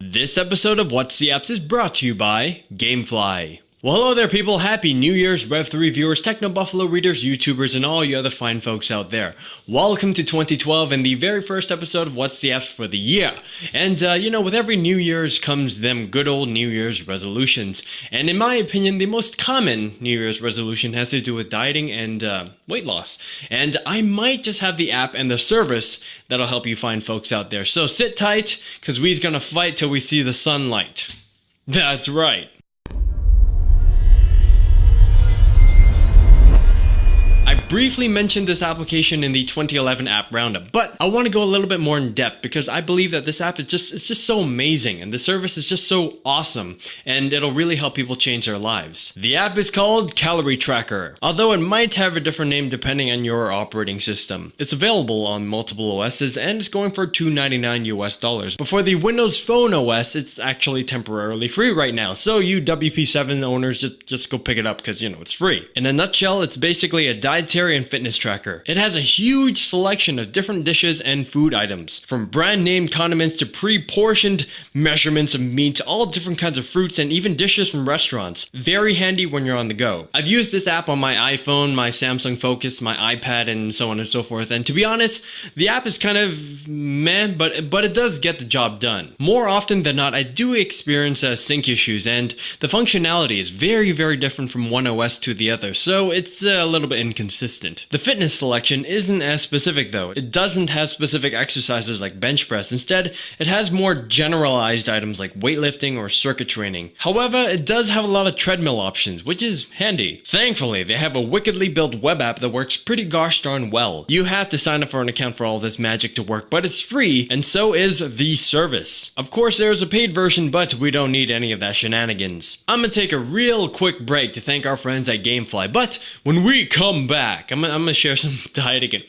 This episode of What's the Apps is brought to you by Gamefly. Well, hello there people, happy New Year's Rev3 viewers, Techno Buffalo readers, YouTubers, and all you other fine folks out there. Welcome to 2012 and the very first episode of What's the Apps for the year. And with every New Year's comes them good old New Year's resolutions. And in my opinion, the most common New Year's resolution has to do with dieting and weight loss. And I might just have the app and the service that'll help you find folks out there. So sit tight, cause we's gonna fight till we see the sunlight. That's right. I briefly mentioned this application in the 2011 app roundup, but I want to go a little bit more in depth because I believe that this app is just so amazing and the service is just so awesome and it'll really help people change their lives. The app is called Calorie Tracker, although it might have a different name depending on your operating system. It's available on multiple OSs and it's going for $2.99 US. But for the Windows Phone OS, it's actually temporarily free right now. So you WP7 owners, just go pick it up because it's free. In a nutshell, it's basically a dietary and fitness tracker. It has a huge selection of different dishes and food items, from brand name condiments to pre-portioned measurements of meat, all different kinds of fruits and even dishes from restaurants. Very handy when you're on the go. I've used this app on my iPhone, my Samsung Focus, my iPad, and so on and so forth, and to be honest, the app is kind of meh, but it does get the job done. More often than not, I do experience sync issues, and the functionality is very, very different from one OS to the other, so it's a little bit inconsistent. The fitness selection isn't as specific though. It doesn't have specific exercises like bench press. Instead, it has more generalized items like weightlifting or circuit training. However, it does have a lot of treadmill options, which is handy. Thankfully, they have a wickedly built web app that works pretty gosh darn well. You have to sign up for an account for all this magic to work, but it's free, and so is the service. Of course, there is a paid version, but we don't need any of that shenanigans. I'm gonna take a real quick break to thank our friends at Gamefly, but when we come back, I'm gonna share some diet again.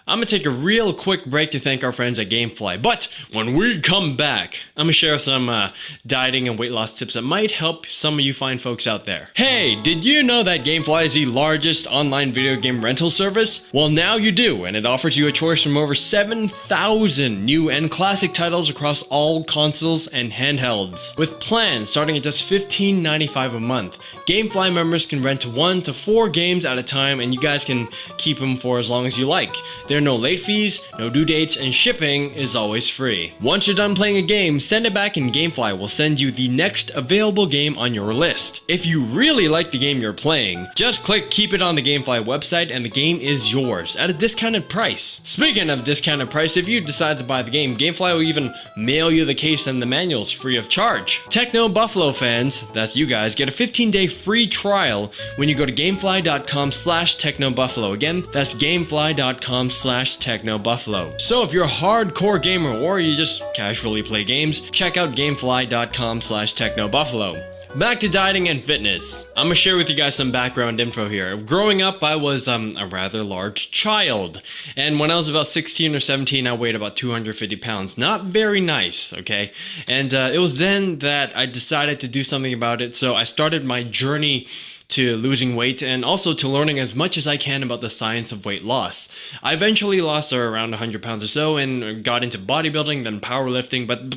I'm gonna take a real quick break to thank our friends at Gamefly, but when we come back, I'm gonna share some dieting and weight loss tips that might help some of you fine folks out there. Hey, did you know that Gamefly is the largest online video game rental service? Well, now you do, and it offers you a choice from over 7,000 new and classic titles across all consoles and handhelds. With plans starting at just $15.95 a month, Gamefly members can rent 1 to 4 games at a time, and you guys can keep them for as long as you like. There are no late fees, no due dates, and shipping is always free. Once you're done playing a game, send it back and Gamefly will send you the next available game on your list. If you really like the game you're playing, just click keep it on the Gamefly website and the game is yours at a discounted price. Speaking of discounted price, if you decide to buy the game, Gamefly will even mail you the case and the manuals free of charge. Techno Buffalo fans, that's you guys, get a 15-day free trial when you go to gamefly.com/technobuffalo. Again, that's gamefly.com/technobuffalo. So if you're a hardcore gamer or you just casually play games, check out gamefly.com/technobuffalo. Back to dieting and fitness. I'm gonna share with you guys some background info here. Growing up, I was a rather large child. And when I was about 16 or 17, I weighed about 250 pounds. Not very nice, okay? And it was then that I decided to do something about it. So I started my journey to losing weight and also to learning as much as I can about the science of weight loss. I eventually lost around 100 pounds or so and got into bodybuilding, then powerlifting, but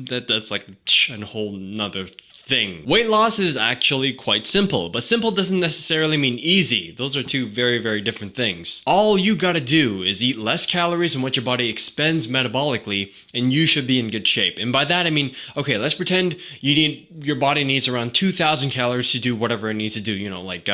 that's like a whole nother thing. Weight loss is actually quite simple, but simple doesn't necessarily mean easy. Those are two very, very different things. All you gotta do is eat less calories than what your body expends metabolically, and you should be in good shape. And by that I mean, okay, let's pretend your body needs around 2,000 calories to do whatever it needs to do, like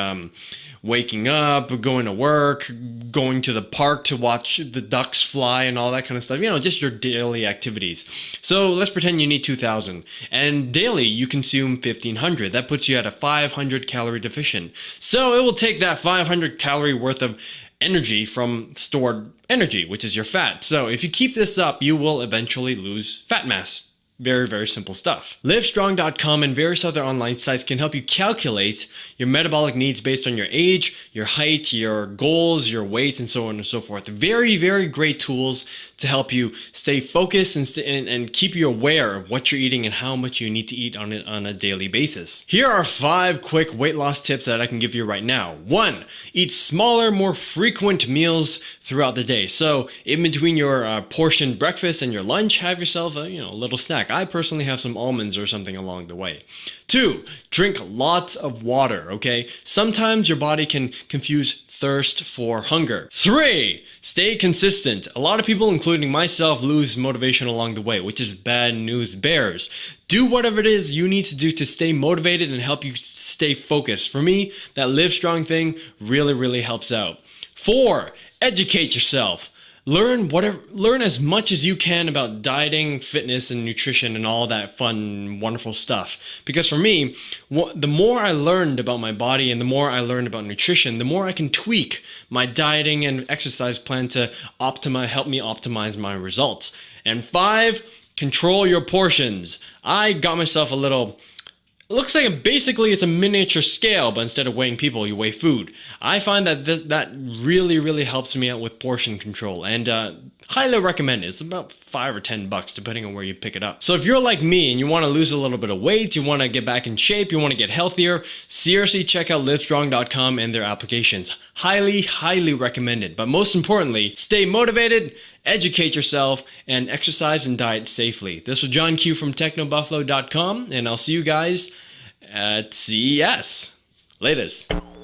waking up, going to work, going to the park to watch the ducks fly and all that kind of stuff, just your daily activities. So let's pretend you need 2,000 and daily you consume 1,500. That puts you at a 500 calorie deficient. So it will take that 500 calorie worth of energy from stored energy, which is your fat. So if you keep this up, you will eventually lose fat mass. Very, very simple stuff. Livestrong.com and various other online sites can help you calculate your metabolic needs based on your age, your height, your goals, your weight, and so on and so forth. Very, very great tools to help you stay focused and keep you aware of what you're eating and how much you need to eat on a daily basis. Here are 5 quick weight loss tips that I can give you right now. 1. Eat smaller, more frequent meals throughout the day. So in between your portioned breakfast and your lunch, have yourself a little snack. I personally have some almonds or something along the way. 2, drink lots of water, okay? Sometimes your body can confuse thirst for hunger. 3, stay consistent. A lot of people, including myself, lose motivation along the way, which is bad news bears. Do whatever it is you need to do to stay motivated and help you stay focused. For me, that Livestrong thing really, really helps out. 4, educate yourself. Learn as much as you can about dieting, fitness, and nutrition and all that fun, wonderful stuff. Because for me, the more I learned about my body and the more I learned about nutrition, the more I can tweak my dieting and exercise plan to help me optimize my results. And 5, control your portions. I got myself a little... It looks like basically it's a miniature scale, but instead of weighing people, you weigh food. I find that that really, really helps me out with portion control, and highly recommend it. It's about $5 or $10 depending on where you pick it up. So if you're like me and you want to lose a little bit of weight, you want to get back in shape, you want to get healthier, seriously check out Livestrong.com and their applications. Highly, highly recommended. But most importantly, stay motivated, educate yourself, and exercise and diet safely. This was John Q from TechnoBuffalo.com, and I'll see you guys at CES. Laters.